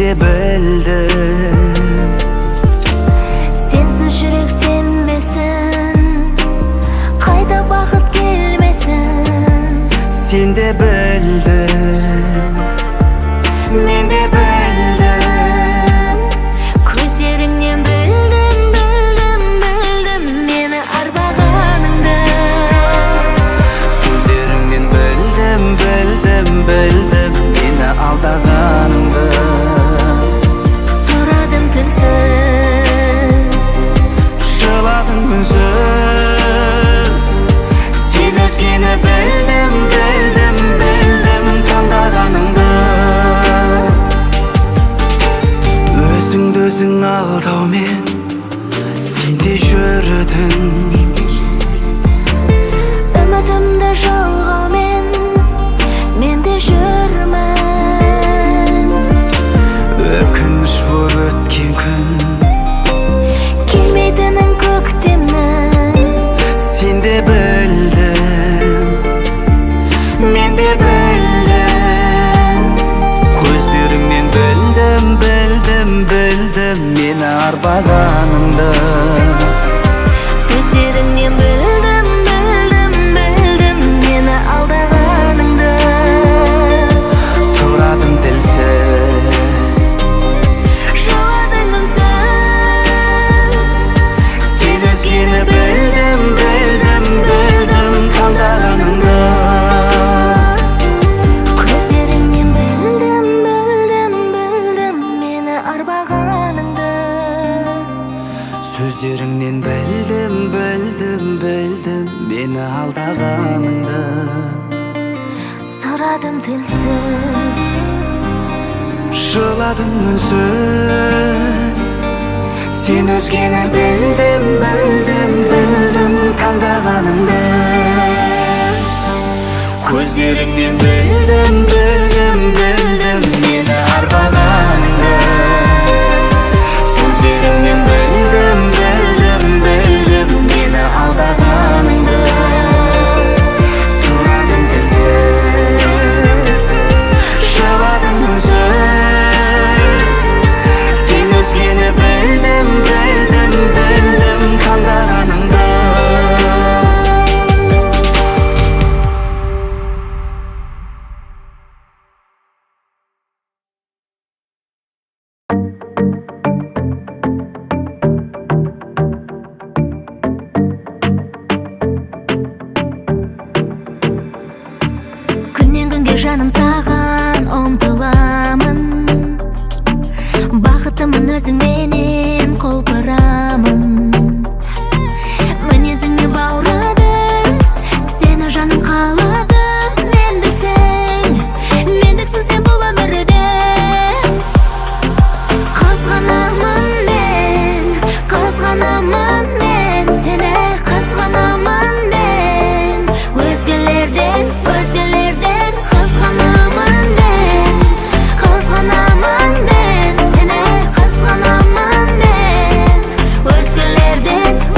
де білдім. Сенсіз жүрек сенбесін, қайта бақыт келмесін. Сен де білдің, мен де білдім. Көздеріңнен білдім, білдім, білдім мені арбағаныңды. Сөздеріңнен білдім, білдім, білдім мені алдағаныңды. Сұрадым тілсіз, Жыладың күнсіз. Сен өзгені білдім, білдім, білдім таңдағаныңды. Өзіңді өзің алдаумен сен де жүрдің. үмітімді жалғаумен мен де жүрмін. Өкініш болып өткен күн, Келмейтінін көктемнің. сен де білдің, мен де білдім. Көздеріңнен білдім, білдім, білдім мені арбағаныңды. Сөздеріңнен білдім, білдім, білдім мені алдағаныңды. Сұрадым тілсіз, Жыладың үнсіз. сен өзгені білдім, білдім, білдім таңдағаныңды. Көздеріңнен білдім, білдім, білдім мені арбағаныңды. Сөздеріңнен білдім, білдім, білдім мені алдағаныңды. Сұрадым тілсіз, Жыладың үнсіз. Сен өзгені білдім, білдім, білдім таңдағаныңды. Көздеріңнен білдім, білдім, білдім мені арбағаныңды. Сөздеріңнен білдім, білдім, білдім мені алдағаныңды. Сұрадым тілсіз, жыладың үнсіз. Сен өзгені білдім, білдім, білдім таңдағаныңды. күннен күнге жаным саған ұмтыламын. Бақытымын өзіңменен құлпырамын. Мінезіңе баурадым, сені жаным қаладым. Мендіксің сен бұл өмірде. Қызғанамын мен, сені қызғанамын мен. Өзгелерден қызғанамын мен, сені қызғанамын мен. Өзгелерден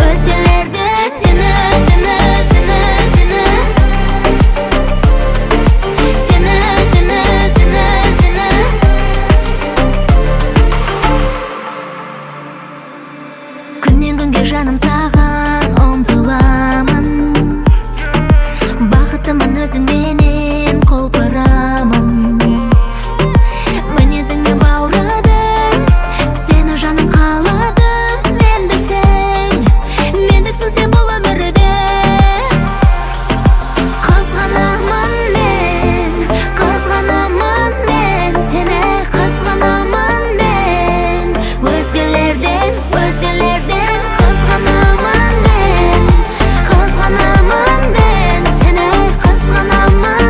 сені күннен күнге жаным саған ұмтыламын. Бақытымын өзіңменен құлпырамын. Мінезіңе баурадым, сені жаным қаладым. Мендіксің сен бұл өмірде. Қызғанамын мен, сені қызғанамын мен. Өзгелерден қызғанамын мен, сені қызғанамын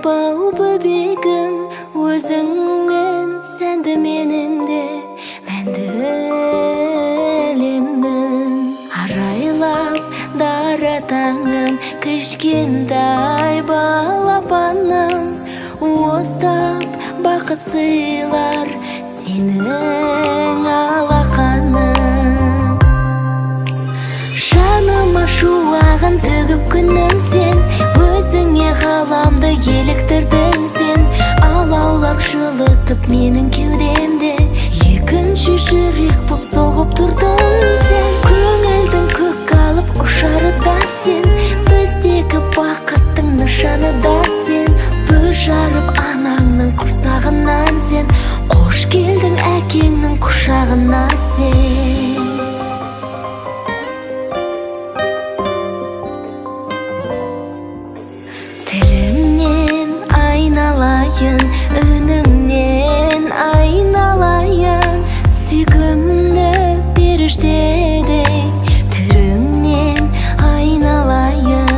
бал бөбегім, өзіңмен сәнді менің де мәнді әлемім. Арайлап дара таңым, кішкентай балапаным, уыстап бақыт сыйлар сенің алақаның. Жаныма шуағын төгіп күнім сен, өзіңе ғаламды еліктірдің сен. Алаулап жылытып менің кеудемде, екінші жүрек боп соғып тұрдың сен. Көңілдің көк алып ұшары да сен, біздегі бақыттың нышаны да сен. Бүр жарып анаңның құрсағынан сен, қош келдің әкеңнің құшағына сен. Тіліңнен айналайын, үніңнен айналайын, сүйкімді періштедей түріңнен айналайын.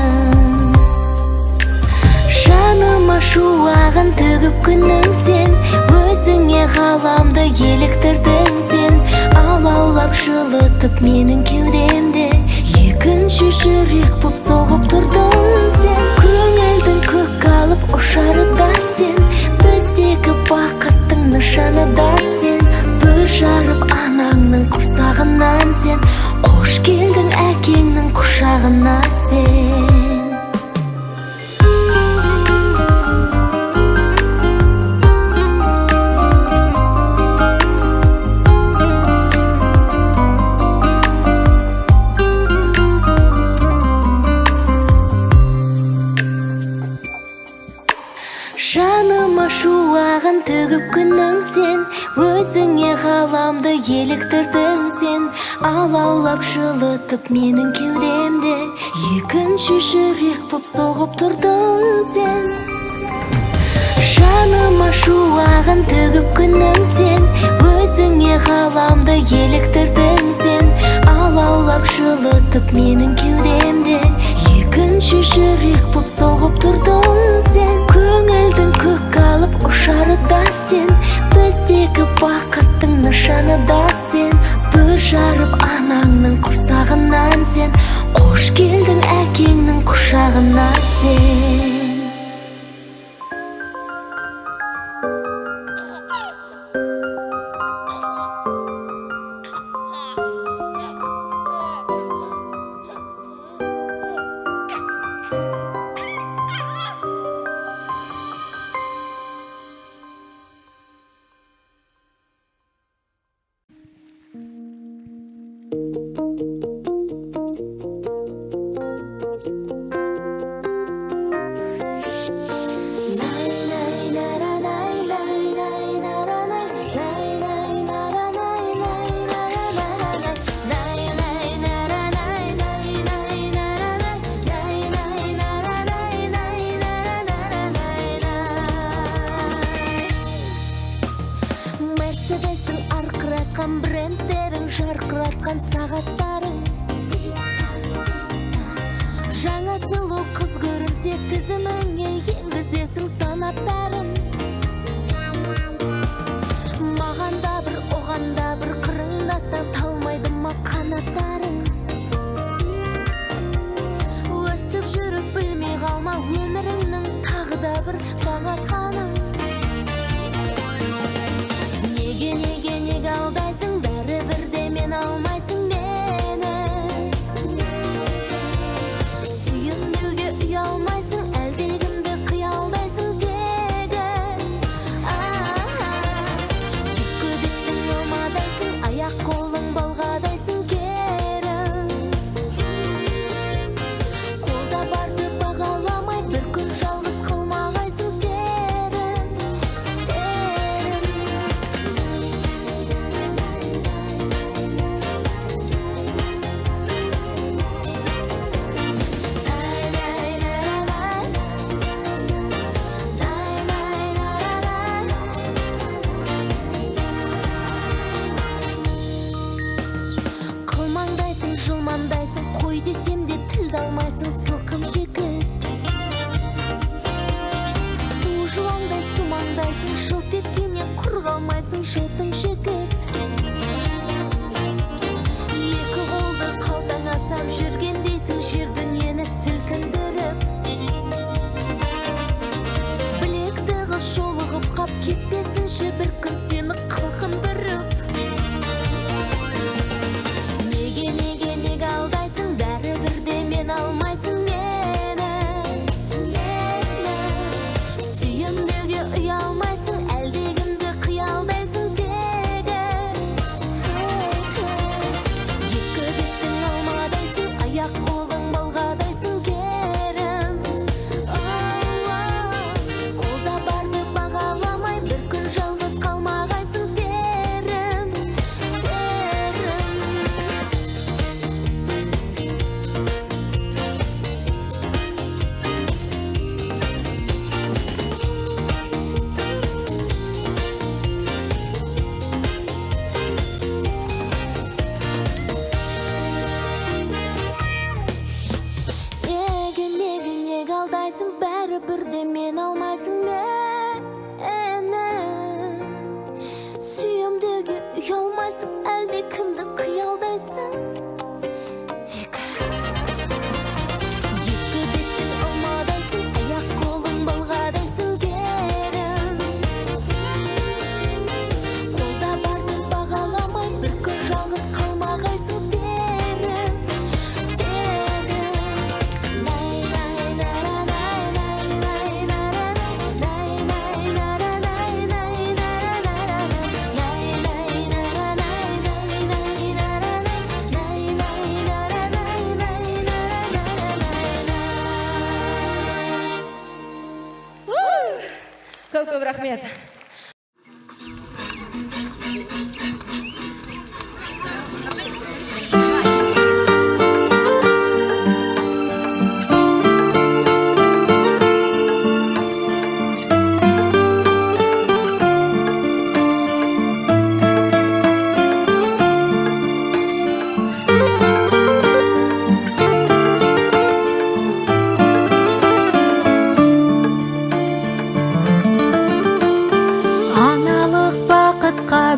Жаныма шуағын төгіп күнім сен, өзіңе ғаламды еліктірдің сен. Алаулап жылытып менің кеудемде, екінші жүрек боп соғып тұрдың сен. Көңілдің көк алып ұшары да сен, біздегі бақыттың нышаны да сен. Бүр жарып анаңның құрсағынан сен, қош келдің әкеңнің құшағына сен. Жаныма шуағын төгіп күнім сен, өзіңе ғаламды еліктірдің сен. Алаулап жылытып менің кеудемде, екінші жүрек боп соғып тұрдың сен. Жаныма шуағын төгіп күнім сен, өзіңе ғаламды еліктірдің сен. Алаулап жылытып менің кеудемде, екінші жүрек боп соғып тұрдың сен. Көңілдің көк алып ұшары да сен, біздегі бақыттың нышаны да сен. Бүр жарып анаңның құрсағынан сен, қош келдің әкеңнің құшағына сен. Брендтерің жарқыратқан сағаттарың, жаңа сұлу қыз көрінсе тізіміңе енгізесің санап бәрін. Маған да бір, оған да бір қырыңдаса талмайды ма қанаттарың. Өстіп жүріп білмей қалма өміріңнің тағы да бір таң атқаның. Неге алдайсың, бәрібір де мен алмайсың мені. Сүйінбеуге ұялмайсың, әлдегімді қиялдайсың тегі. Екі беттің алмадайсың, аяқ қолың балғадайсың керім. Қолда барды бағаламай, бір күн жалғыз қалмағайсың серім. шылт еткеннен құр қалмайсың шетің жігіт. Екі қолды қалтаңа сап жүргендейсің жер дүниені сілкіндіріп. Білекті қыз жолығып қап кетпесінші бір күн сені қылқындырып. Неге алдайсың, бәрібір де мен алмайсың мені. Сүйем деуге ұялмайсың, әлдегімді қиялдайсың тегі. Екі беттің алмадайсың, аяқ қолың балғадайсың керім. Қолда барды бағаламай, бір күн жалғыз қалмағайсың серім. Неге алдайсың, бәрібір де мен алмайсың мені. Сүйем деуге ұялмайсың, әлде кімді қиялдайсың тегі. Екі беттің алмадайсың, аяқ қолың балғадайсың керім. Қолда барды бағаламай, бір күн жалғыз қалмағайсың серім. Көп рахмет.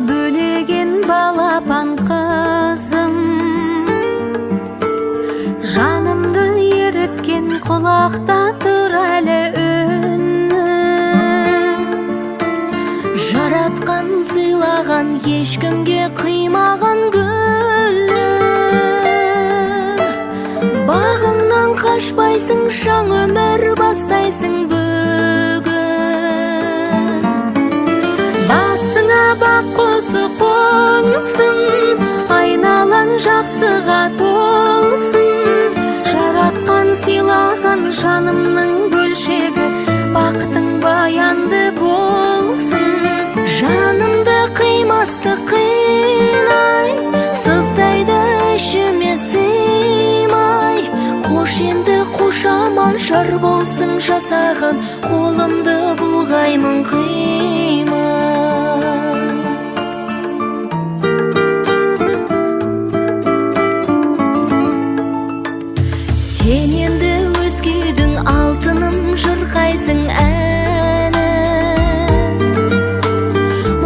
Бөлеген балапан қызым, жанымды еріткен құлақта тұр әлі үнің. Жаратқан сыйлаған ешкімге қимаған гүлің. Бағыңнан қашпайсың, жаңа өмір бастайсың бүгін. Басыңа бақ құсы қонсын, айналаң жақсыға толсын. Жаратқан сыйлаған жанымның бөлшегі, бақытың баянды болсын. Жанымды қимасты қинай, сыздайды ішіме сыймай. Қош енді қош аман жар болсын жасаған, қолымды бұлғаймын қимай. Сен енді өзгедің алтыным жырқайсың әнін.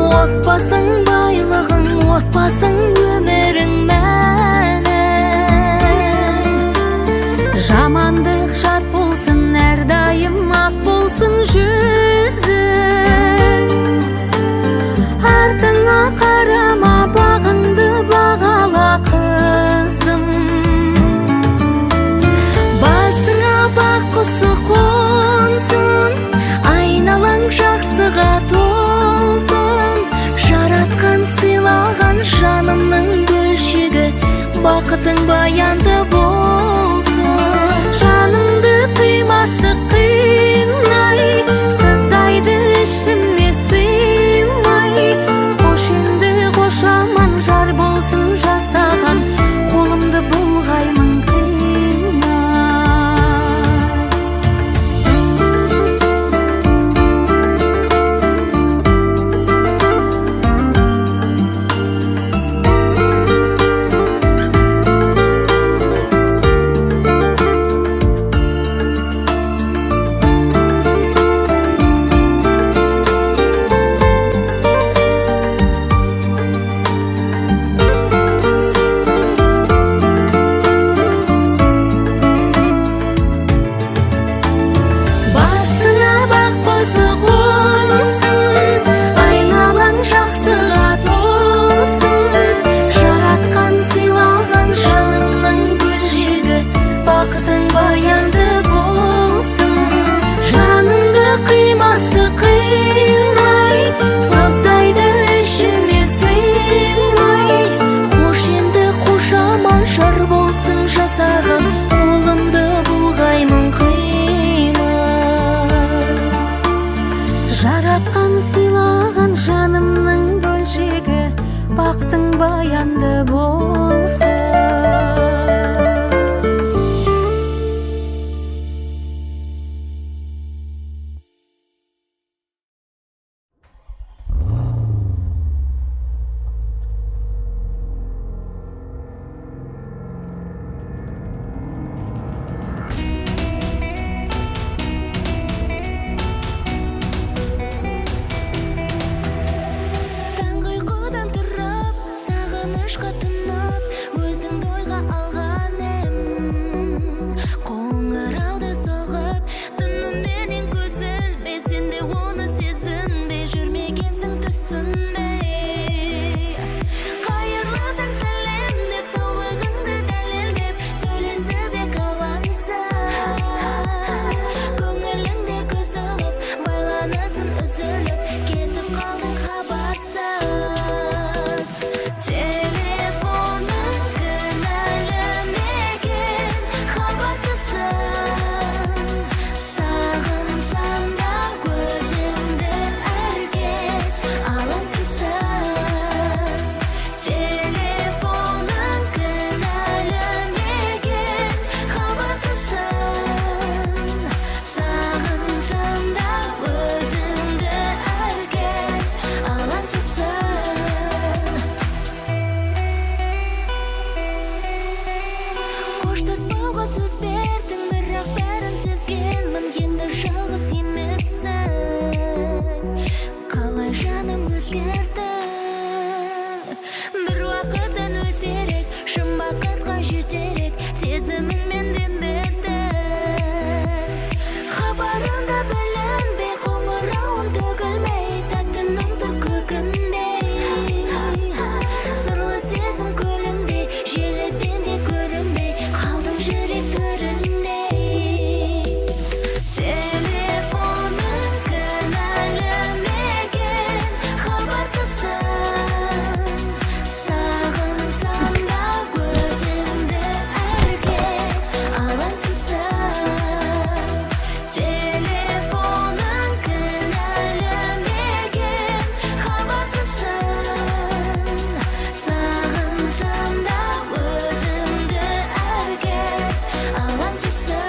Отбасың байлығың, отбасың өмірің мәні. Жамандық жат болсын, әрдайым ақ болсын жүзің. Артыңа қарама, бағыңды бағала қызым. Бақ құсы қонсын, айналаң жақсыға толсын. Жаратқан сыйлаған жанымның бөлшегі, бақытың баянды болсын. Жанымды қимасты қинай, сыздайды ішіме сыймай. Қош енді қош аман жар болсын жасаған, қолымды бұлғаймын жаратқан сыйлаған жанымның бөлшегі, бақтың баянды болсын. Таңғы ұйқыдан тұрып, сағынышқа тұнып, өзіңді ойға алғаным. Қоңырауды соғып, түніменен көз ілмей, сен де оны сезінбей жүрмегенсің, түсінбей. Қайырлы таң сәлем деп, саулығыңды дәлелдеп, сөйлесіп ек алаңсыз. Көңіліңде көз алып, байланысың үзіліп, кетіп қалдың хабарсыз. Телефоның кінәлі мекен, хабарсызсың. Сағынсам да көзіңді әркез, алаңсызсың. Телефоның кінәлі мекен, хабарсызсың. Сағынсам да өзіңді әркез, алаңсызсың. Қоштаспауға сөз бердің, бірақ бәрін сезгенмін, енді жалғыз емессің. Қалай жаным өзгерді, бір уақыттан өтерек, шын бақытқа жетерек, сезіміңмен демедің. Хабарында білінбей, қоңырауын төгілмей, тәттінің тұр көкіндей. Сырлы сезім көліндей, желіден де көрінбей, қалдың жүрек төріндей. Телефоның кінәлі мекен, хабарсызсың. Сағынсам да көзіңді әркез, алаңсызсың. Телефоның кінәлі мекен, хабарсызсың. Сағынсам да өзіңді әркез, алаңсызсың.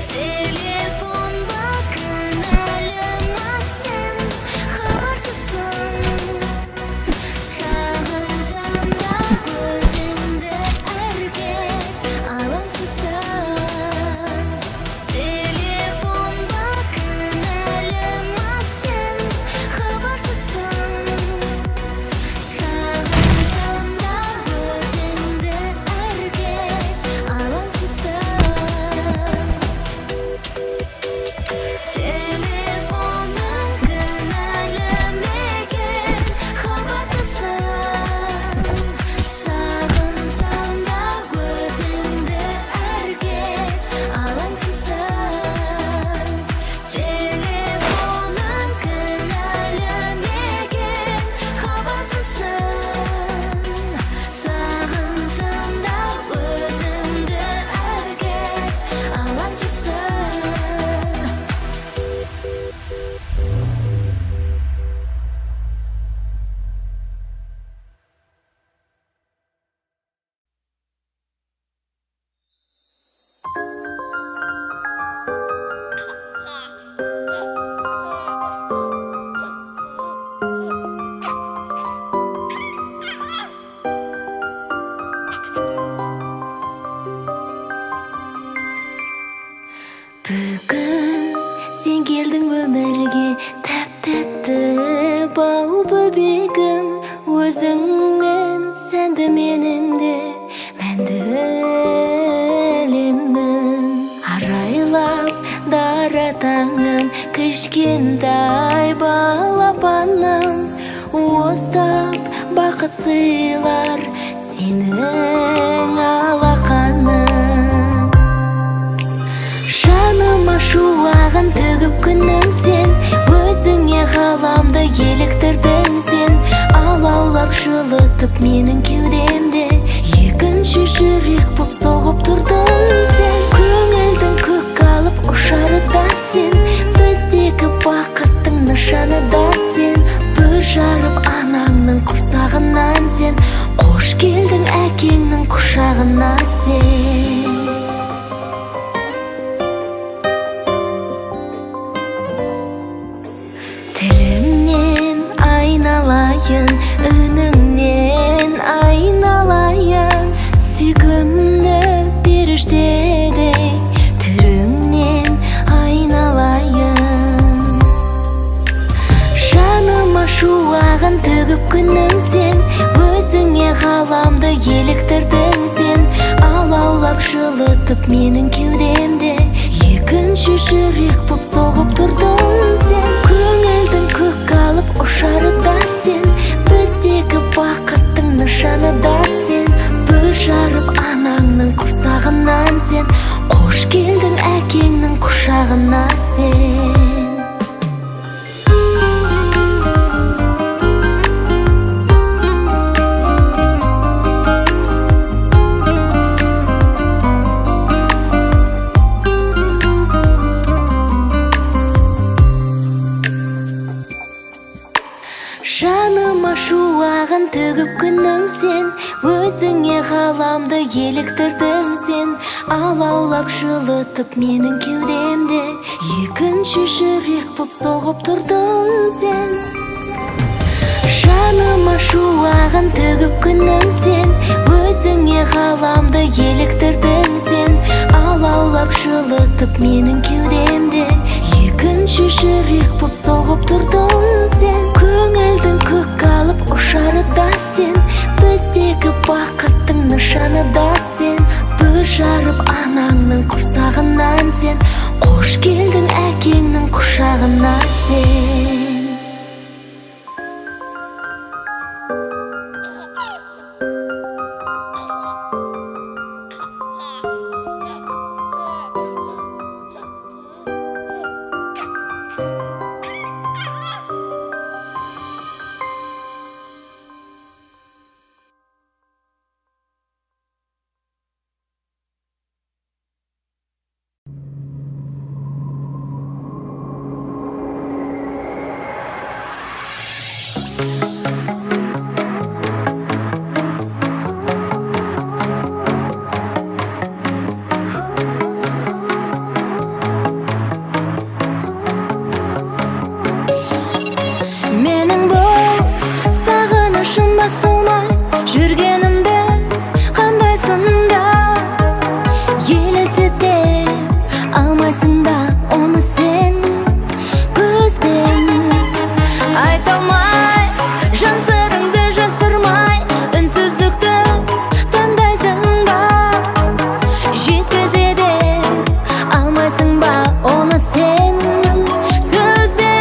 Телефон ба кінәлі ма сен, хабарсызсың. Сағынсам да көзіңді әркез, алаңсызсың. Телефон ба кінәлі ма сен, хабарсызсың. Сағынсам да өзіңді әркез, алаңсызсың. Телефоның кінәлі мекен, хабарсызсың. Сағынсам да өзіңді әркез, алаңсызсың. Телефоның кінәлі мекен, хабарсызсың. Сағынсам да өзіңді әркез, алаңсызсың. Бүгін сен келдің өмірге, тәп-тәтті бал бөбегім. Өзіңмен сәнді менің де мәнді әлемім. Арайлап дара таңым, кішкентай балапаным. Уыстап бақыт сыйлар сенің алақаның. Жаныма шуағын төгіп күнім сен, өзіңе ғаламды еліктірдің сен. Алаулап жылытып менің кеудемде, екінші жүрек боп соғып тұрдың сен. Көңілдің көк алып ұшары да сен, біздегі бақыттың нышаны да сен. Бүр жарып анаңның құрсағынан сен, қош келдің әкеңнің құшағына сен. Тіліңнен айналайын, үніңнен айналайын, сүйкімді періштедей түріңнен айналайын. Жаныма шуағын төгіп күнім сен, өзіңе ғаламды еліктірдің сен. Алаулап жылытып менің кеудемде, екінші жүрек боп соғып тұрдың сен. Көңілдің көк алып ұшары да сен, біздегі бақыттың нышаны да сен. Бүр жарып анаңның құрсағынан сен, қош келдің әкеңнің құшағына сен. Жаныма шуағын төгіп күнім сен, өзіңе ғаламды еліктірдің сен. Алаулап жылытып менің кеудемде, екінші жүрек боп соғып тұрдың сен. Жаныма шуағын төгіп күнім сен, өзіңе ғаламды еліктірдің сен. Алаулап жылытып менің кеудемде, екінші жүрек боп соғып тұрдың сен. Көңілдің көк алып ұшары да сен, біздегі бақыттың нышаны да сен. Бүр жарып анаңның құрсағынан сен, қош келдің әкеңнің құшағына сен. Менің бұл сағынышым басылмай жүргенімді қандайсың да, елестете алмайсың да оны сен көзбен. Айта алмай жан сырыңды жасырмай, үнсіздікті таңдайсың ба, жеткізе де алмайсың ба оны сен сөзбен.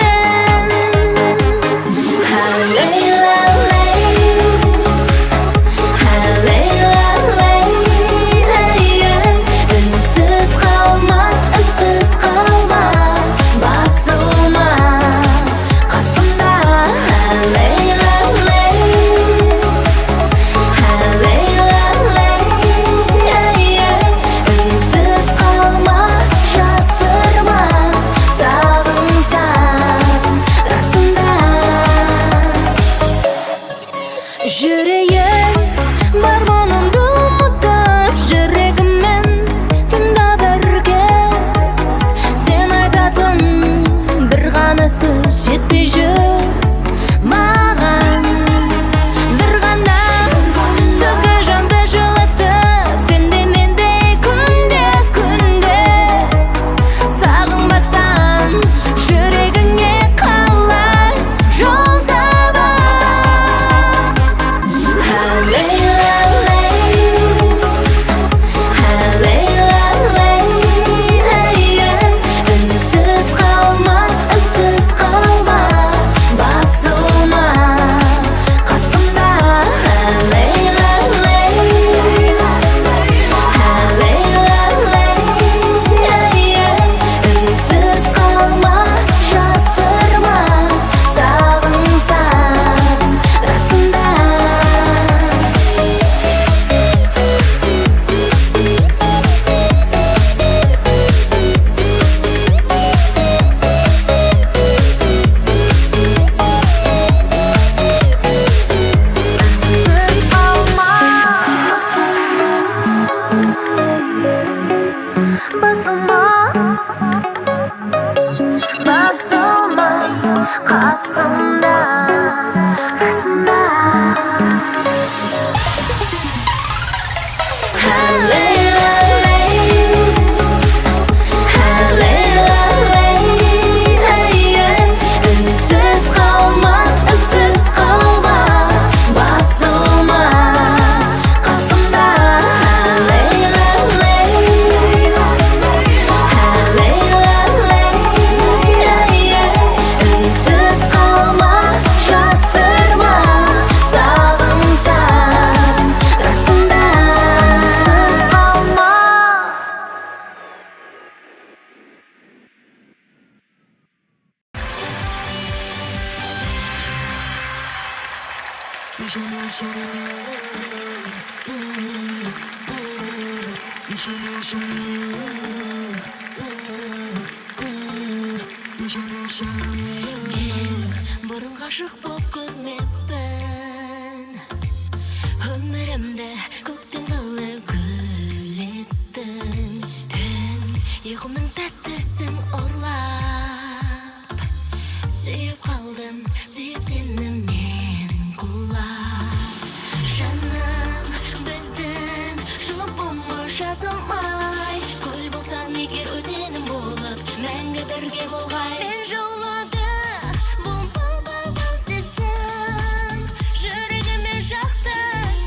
қасымда, қасымда. Үнсіз қалма, үнсіз қалма, басылма қасымда. Үнсіз қалма, жасырма, сағынсам расында. Үнсіз қалма. Мен бұрын ғашық боп көрмеппін, өмірімді көктем қылып гүлеттің. Түн ұйқымның тәттісін ұрлап, сүйіп қалдым, сүйіп сені мен құлап. Жаным, біздің жұбымыз жазылмай, көл болсам егер өзенім болып, мәңгі бірге болғай. Мен жаулады бұл бал сезім, жүрегіме жақты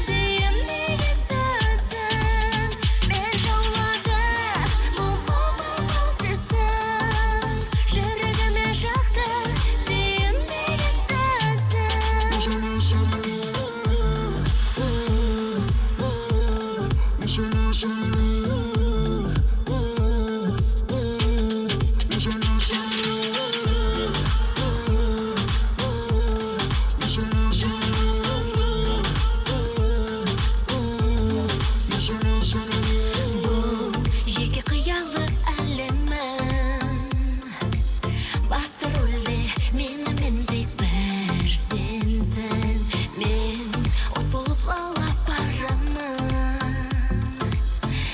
сүйемеген сөзің. Мен жаулады бұл бал сезім, жүрегіме жақты сүйемеген сөзің. Бұл жеке қиялы әлемім, басты рөлде менімен тек бір сенсің. Мен от болып лаулап барамын,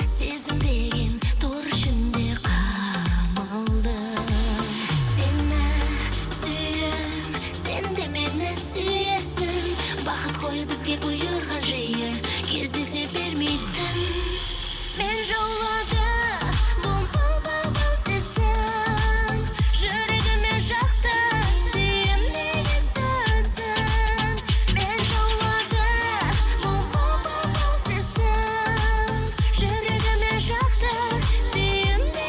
сезім деген тор ішінде қамалдым. Сені сүйем, сен де мені сүйесің. Бақыт қой бізге бұйырған жиі, кездесе бермейтін. Мен жаулады бұл бал сезім, жүрегіме жақты сүйемеген сөзің. Мен жаулады бұл бал сезім, жүрегіме жақты сүйемеген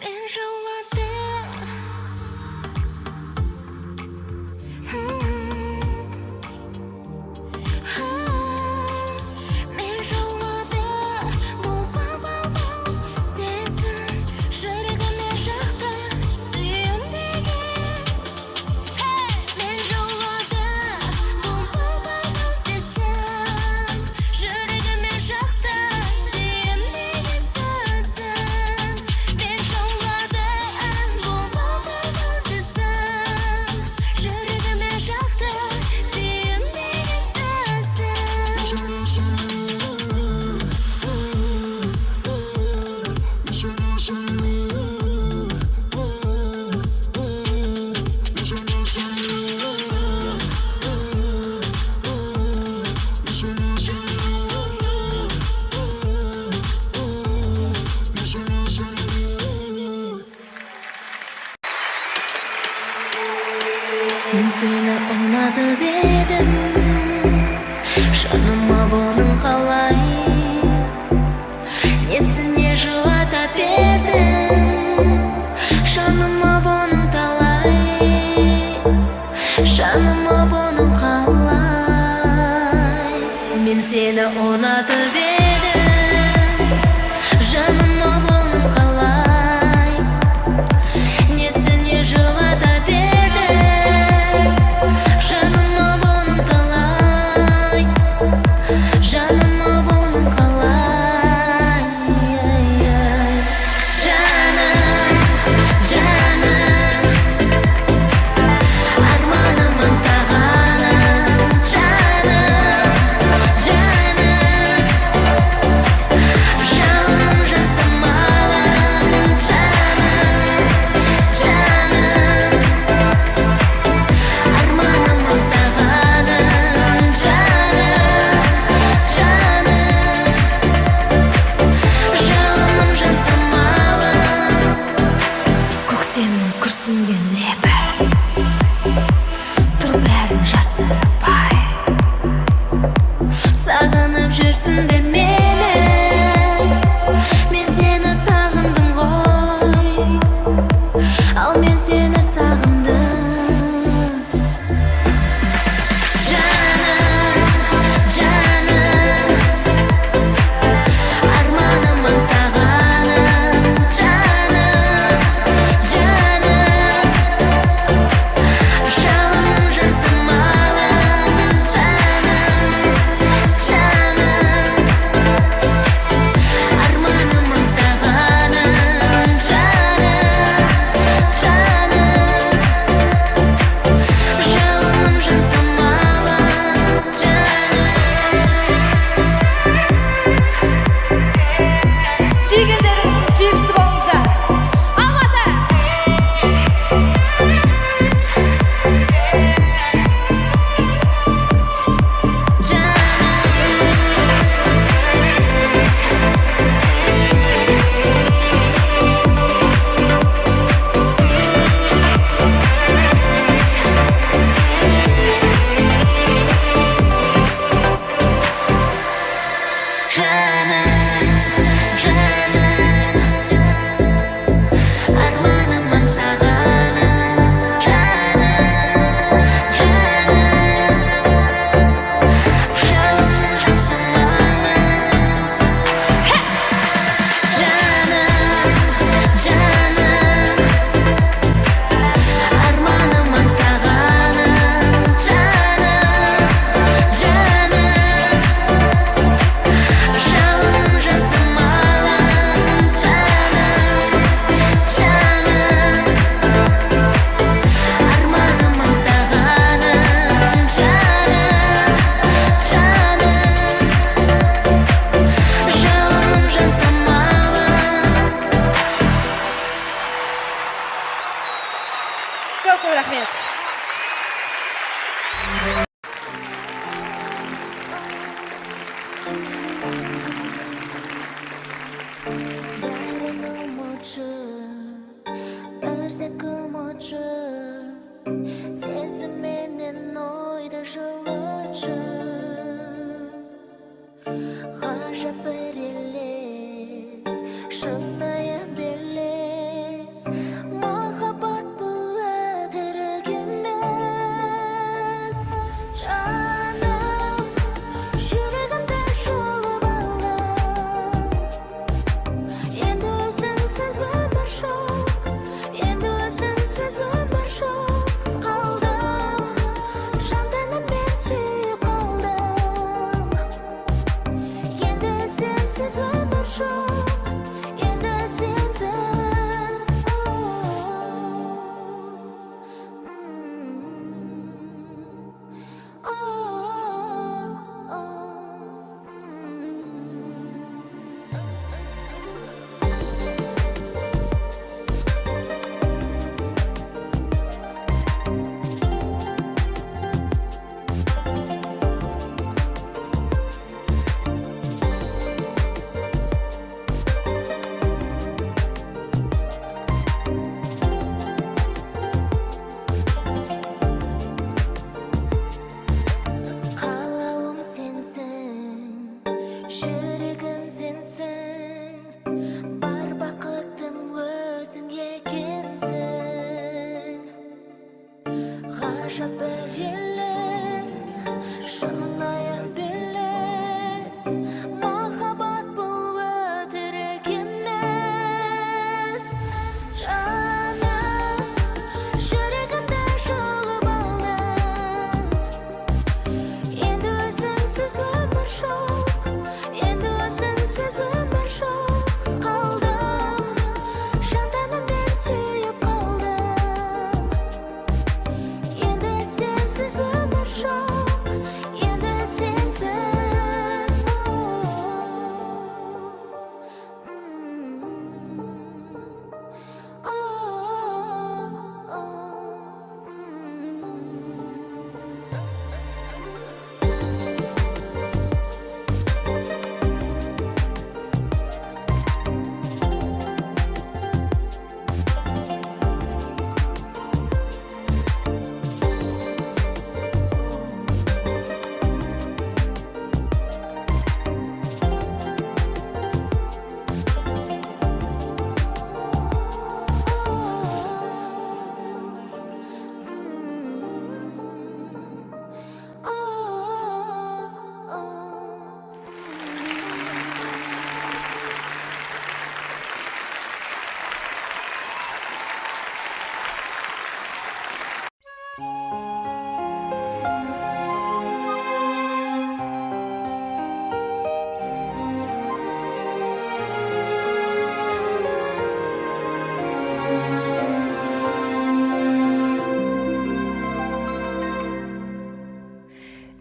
Мен жаулады. Мен жаулады бұл бал сезім, жүрегіме жақты сүйемеген. Мен жаулады бұл бал сезім, жүрегіме жақты сүйемеген сөзің. Мен жаулады бұл бал сезім, жүрегіме жақты сүйемеген Мен сені ұнатып едім, жаныма бұның қалай, несіне жылата бердім, жаныма бұның талай, жаныма бұның қалай. Мен сені ұнатып едім, жаныма бұның қалай, несіне жылата бердім, жаныма бұның талай, жаныма бұның қалай.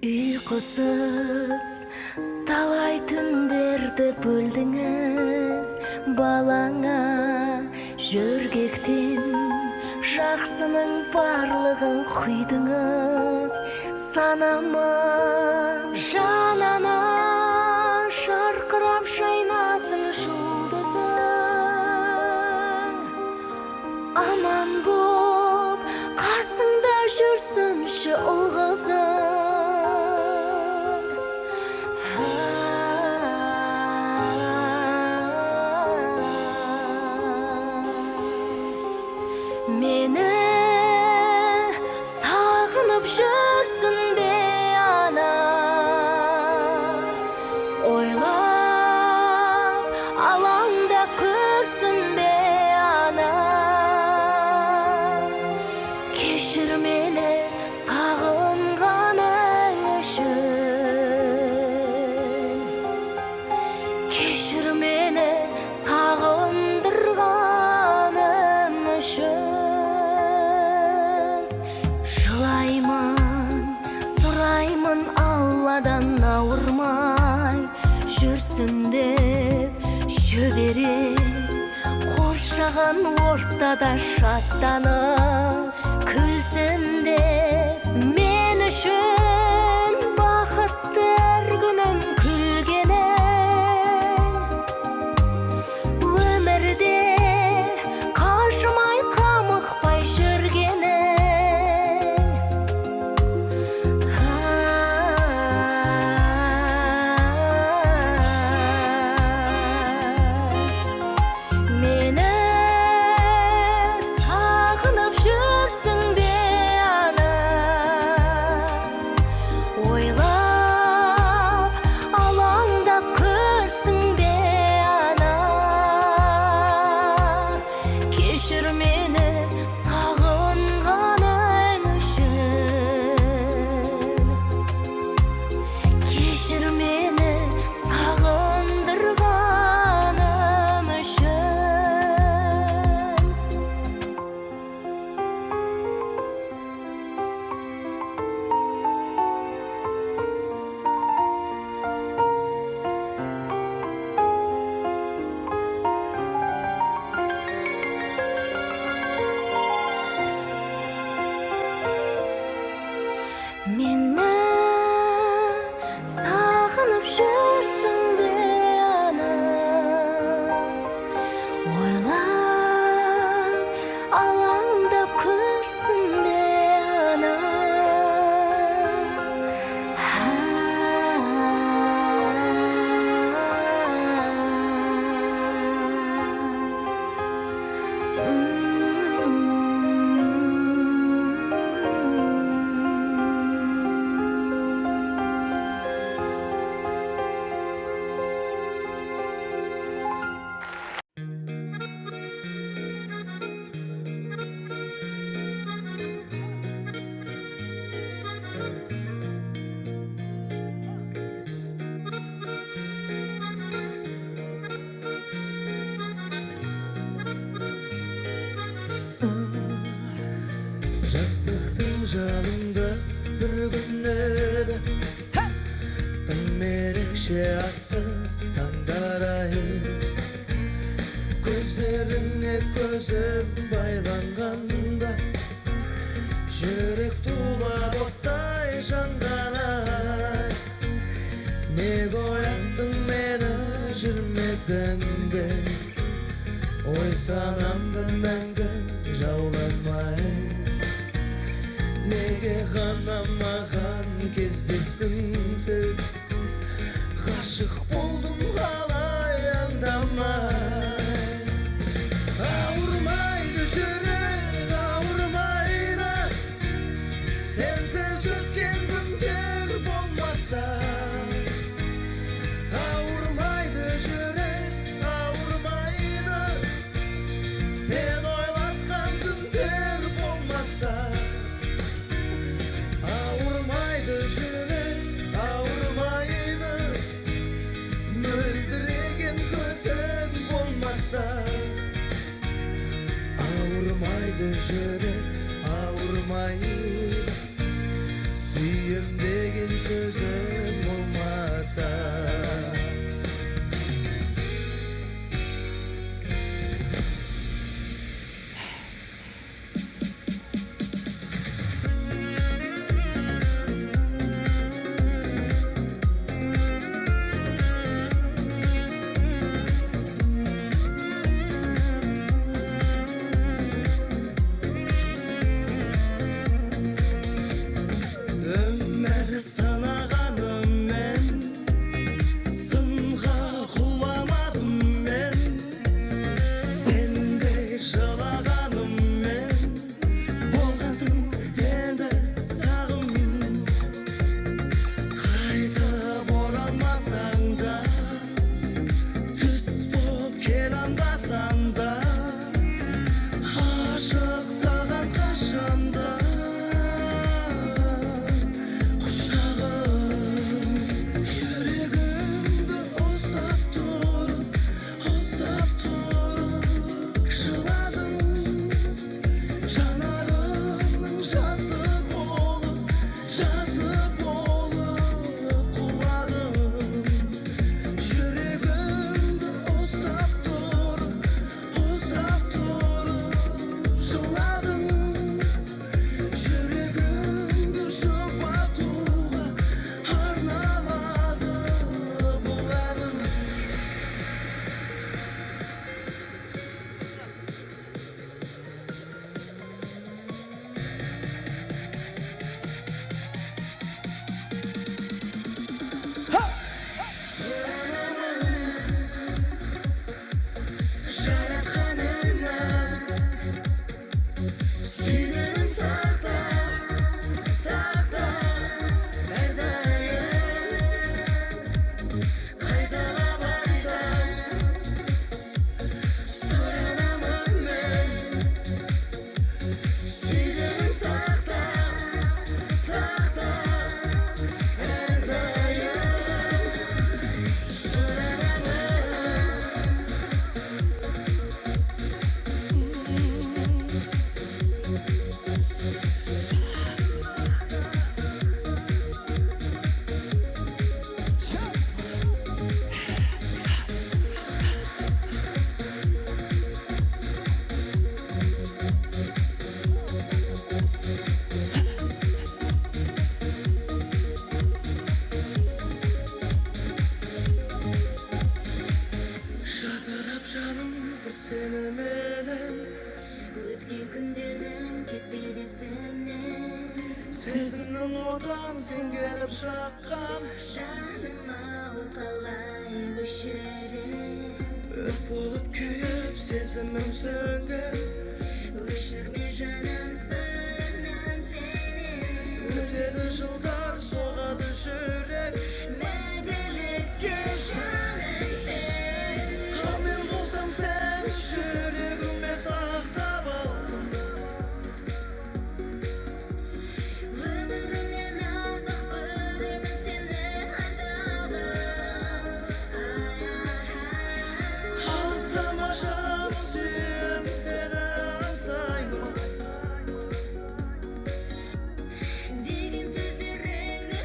Uyқысыз талай түндерді бөлдіңіз, балаңа жөргектен жақсының барлығын құйдыңыз. Санама жанана шарқырап жайнасын жұлдызың, аман боп қасыңда жүрсінші ұл қызың. Мені сағынып жүрсің бе ана, ойлап алаңда көрсін бе ана. Кешір мені сағынғаның үшін, кешір мені сағындырғаным үшін. Жылаймын, сұраймын Алладан ауырмай жүрсін деп шөбере, қоршаған ортада шаттанып күлсін деп. Мен үшін бақытты әр күнім күлгенің, өмірде қажымай қамықпай жүргенің. Мені сағынып жүрсің бе ана, ойлап алаңдап көрсің бе ана. Кешір мені сағынғаның үшін, кешір мені сағындырғаным үшін. Мені сағынып жүрсің бе ана, ойлап алаңдап көрсін бе ана. Жастықтың жалында бір күн еді, тым ерекше атты таңдар айы. Көздеріңе көзім байланғанда, жүрек тулап оттай жанған-ай. Неге ояттың мені жүрмегенде, ой санамды мәңгі жауламай. Неге ғана маған кездестің сен, ғашық болдым қалай аңдамай. Ауырмайды жүрек, ауырмайды, сенсіз өткен күндер болмаса. Ауырмайды жүрек, ауырмайды, сен ойлатқан күндер болмаса. Ауырмайды жүрек, ауырмайды, мөлдіреген көзің болмаса. Ауырмайды жүрек, ауырмайды, сүйем деген сөзім болмаса. Өмір санағаным мен, сынға құламадым мен, сендей жылағаным мен, болғансың енді сағым. Қайтып оралмасаң да, түс боп кел андасаң да, ашық саған қашанда. Жүрегімді ұстап тұрып жыладым. Жанарымның жасы болып құладым. Жүрегімді ұстап тұрып жыладым. Жүрегімді жұбатуға арналады бұл әнім. Жаратқаныңа сүйгенім сақта әрдайым. Қайталап айтам, сұранамын мен, сүйгенім сақта әрдайым. Жадырап жаным бір сеніменен, Өткен күндерім кетпейді есімнен. сезімнің отын сен келіп жаққан. Жаным-ау қалай өшірем, Өрт болып күйіп сезімім сөнген. өшірме жаным сырынан сені. Өтеді жылдар, соғады жүрек. Мәңгілікке жаным сен. Ал мен болсам сен жүрегіме сақтап алдым. Өмірімнен артық көремін сені ардағым. Алыстама жаным, сүйем сені аңсаймын. Деген сөздеріңді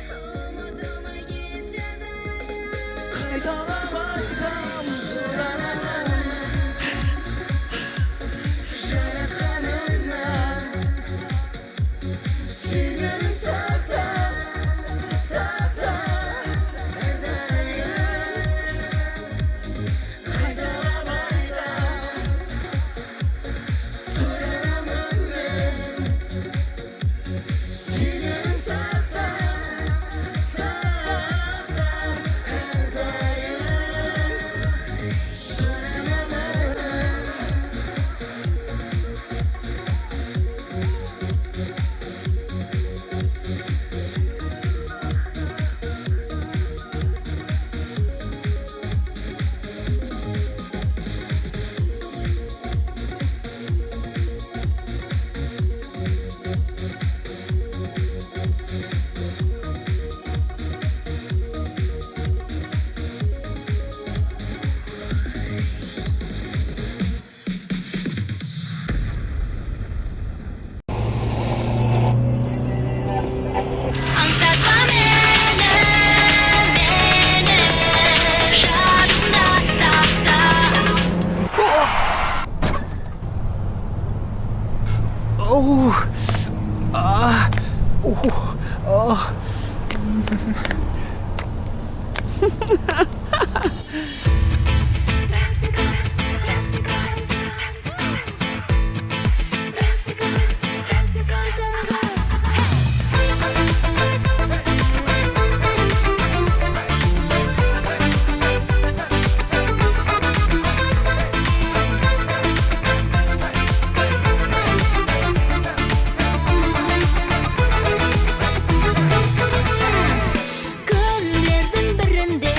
Күндердің бірінде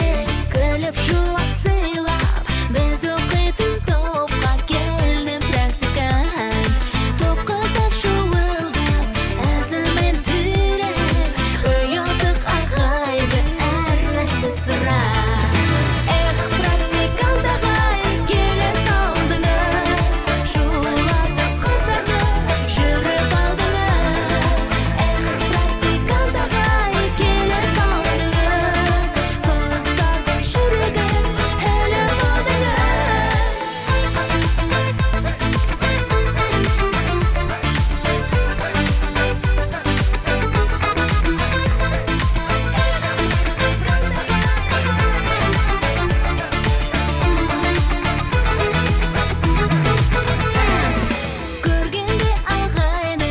күліп шуақ сыйлап, біз оқитын топқа келді практикант. Топ қыздар шуылдап, әзілмен түйреп, ұялдық ағайды әр нәрсе сұрап. Эх, практикант ағай, келе салдыңыз, шулатып қыздарды жүріп алдыңыз. Эх, практикант ағай, келе салдыңыз, қыздардың жүрегін іліп Көргенде ағайды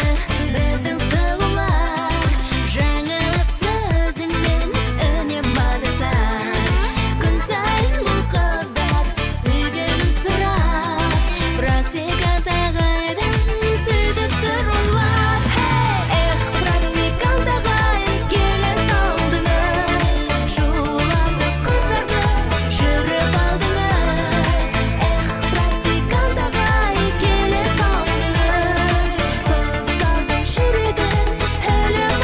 біздің сұлулар, жаңылып сөзіңнен үнем бадысар. Күн сайын бұл қыздар сүйгенін сұрап, практикант ағайдан сөйтіп сырлап. Эх, практикант ағай, келе салдыңыз, шулатып қыздарды жүріп алдыңыз. Эх, практикант ағай, келе салдыңыз, қыздардың жүрегін іліп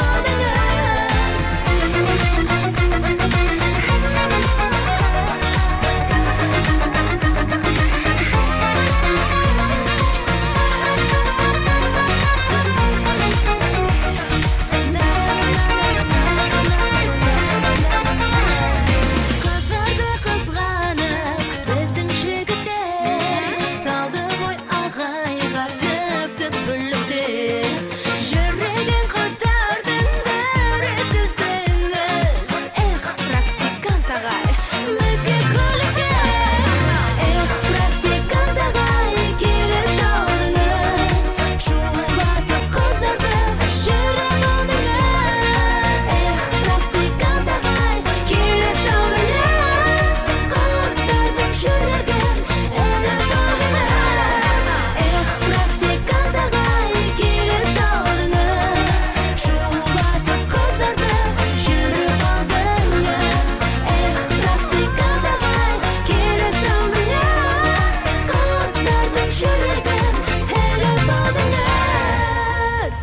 Қыздарды қызғанып, біздің жігіттер салды ғой ағайға тіп-тіп бүліктер. Жүреген қыздардың бір еткіздіңіз. Эх, практикант ағай, бізге көліктер. Эх, практикант ағай, келе салдыңыз, шулатып қыздарды жүріп алдыңыз. Эх, практикант ағай, келе салдыңыз, қыздардың жүрегін іліп алдыңыз. Эх, практикант ағай, келе салдыңыз, шулатып қыздарды жүріп алдыңыз. Эх, практикант ағай, келе салдыңыз, қыздардың жүрегін іліп алдыңыз.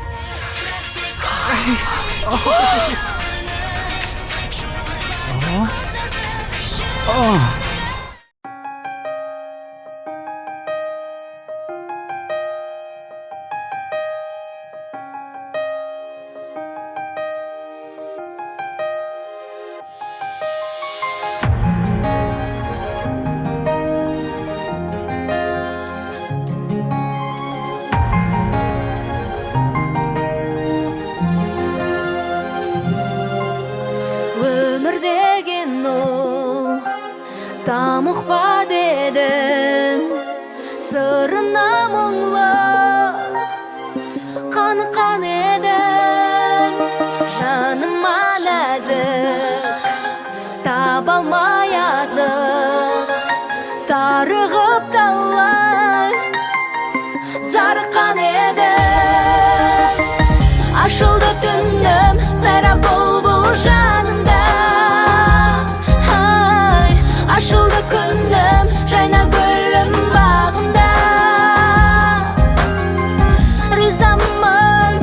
Өмір деген ол тамұқ па дедім, сырына мұңлы қаныққан едім. Жаныма нәзік таба алмай азық, тарығып талай зарыққан едім. Ашылды түнім, сайрап бұлбұл жанымда. Ай, ашылды күнім, жайнап гүлім бағымда. Ризамын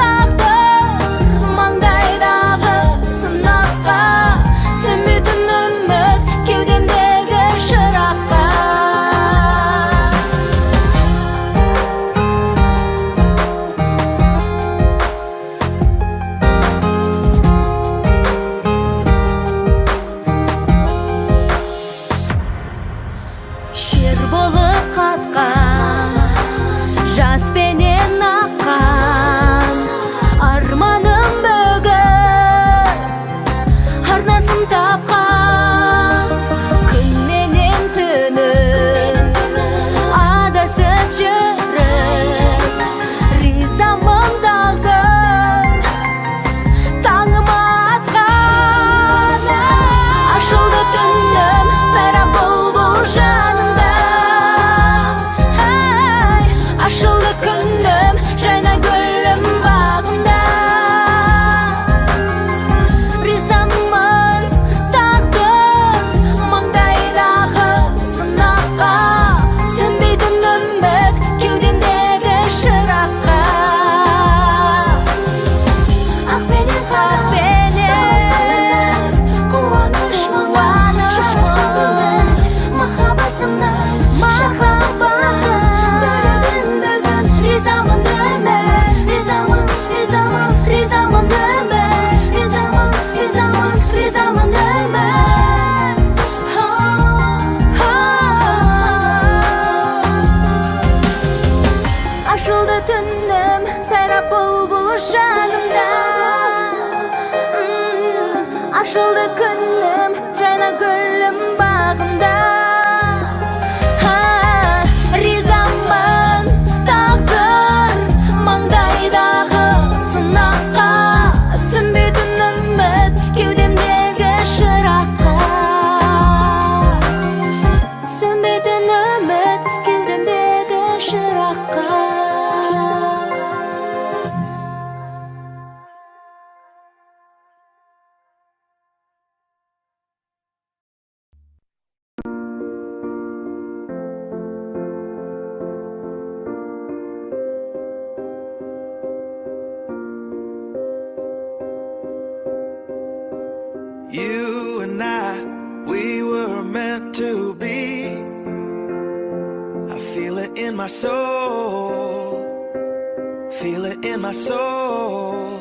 тағдыр маңдайдағы сынаққа, сөнбейтін үміт кеудемдегі шыраққа. Шер болып қатқан, жаспенен аққан арманым бүгін арнасын тапқан. жаман үміт. Ашылды түнім, сайрап бұлбұл жанымда. Ашылды күнім, жайна гүлім бағымда. Ризамын тағдыр маңдайдағы сынаққа, сөнбейтін үміт кеудемдегі шыраққа. Сөнбейтін үміт кеудемдегі шыраққа. You and I, we were meant to be. I feel it in my soul, feel it in my soul.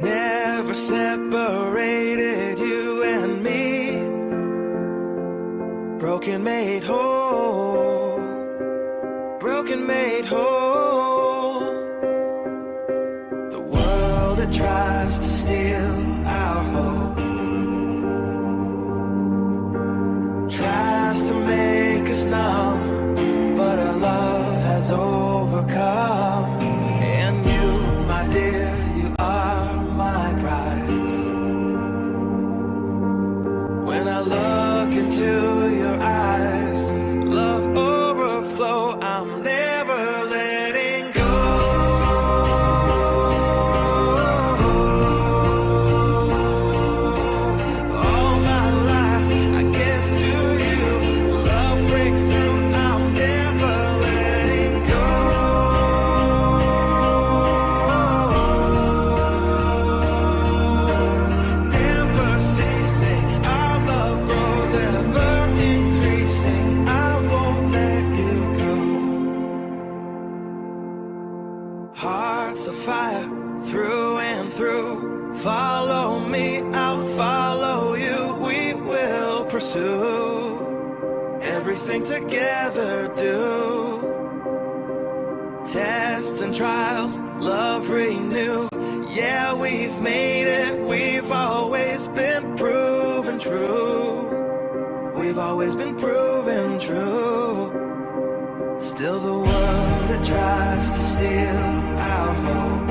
Never separated, you and me. Broken made whole, broken made whole. The world that tries to steal our hope tries to make us numb, but our love has overcome. And you, my dear, you are my prize. When I look into your eyes, love overflow, I'm never letting go. All my life I give to you. Love breakthrough, I'm never letting go. Never ceasing, our love grows ever increasing. I won't let you go. Hearts of fire through and through. Follow me, I'll follow you. We will pursue everything together. Do tests and trials, love renew. Yeah, we've made it. We've always been proven true. We've always been proven true. Still the world that tries to steal our hope